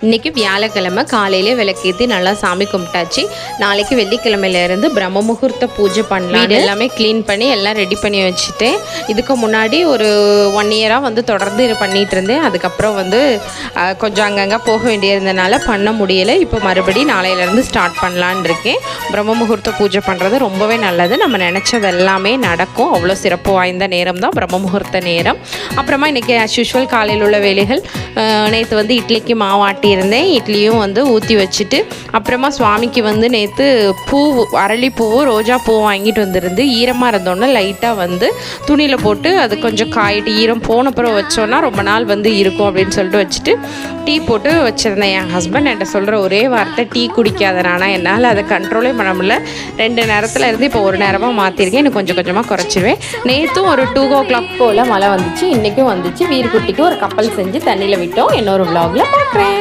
இன்றைக்கி வியாழக்கிழமை காலையிலே விளக்கேற்றி நல்லா சாமி கும்பிட்டாச்சு. நாளைக்கு வெள்ளிக்கிழமையிலேருந்து பிரம்ம முகூர்த்த பூஜை பண்ணலாம். வீடு எல்லாமே க்ளீன் பண்ணி எல்லாம் ரெடி பண்ணி வச்சுட்டேன். இதுக்கு முன்னாடி ஒரு 1 இயராக வந்து தொடர்ந்து இது பண்ணிகிட்டு இருந்தேன். அதுக்கப்புறம் வந்து கொஞ்சம் அங்கங்கே போக வேண்டியிருந்தனால பண்ண முடியலை. இப்போ மறுபடியும் நாளையிலேருந்து ஸ்டார்ட் பண்ணலான் இருக்கேன். பிரம்ம முகூர்த்த பூஜை பண்ணுறது ரொம்பவே நல்லது. நம்ம நினச்சது எல்லாமே நடக்கும். அவ்வளோ சிறப்பு வாய்ந்த நேரம் தான் பிரம்ம முகூர்த்த நேரம். அப்புறமா இன்றைக்கி ஆஸ் யூஷுவல் காலையில் உள்ள வேலைகள், நேற்று வந்து இட்லிக்கு மாவாட்டி இருந்தேன். இட்லியும் வந்து ஊற்றி வச்சுட்டு அப்புறமா சுவாமிக்கு வந்து நேற்று அரளிப்பூவும் ரோஜா பூவும் வாங்கிட்டு வந்துருந்து ஈரமாக இருந்தோன்னே லைட்டாக வந்து துணியில் போட்டு அது கொஞ்சம் காயிட்டு ஈரம் போனப்புறம் வச்சோன்னா ரொம்ப நாள் வந்து இருக்கும் அப்படின்னு சொல்லிட்டு வச்சுட்டு டீ போட்டு வச்சுருந்தேன். என் ஹஸ்பண்ட் என்கிட்ட சொல்கிற ஒரே வார்த்தை டீ குடிக்காதனானா என்னால் அதை கண்ட்ரோலே பண்ண முடியல. 2 நேரத்தில் இருந்து இப்போ 1 நேரமாக மாற்றிருக்கேன். எனக்கு கொஞ்சம் கொஞ்சமாக குறைச்சிருவேன். நேற்றும் ஒரு 2 o'clock போல் மழை வந்துச்சு. இன்றைக்கும் வந்துச்சு. வீர்குட்டிக்கு ஒரு கப்பல் செஞ்சு தண்ணியில் விட்டோம். இன்னொரு vlogல பார்க்குறேன்.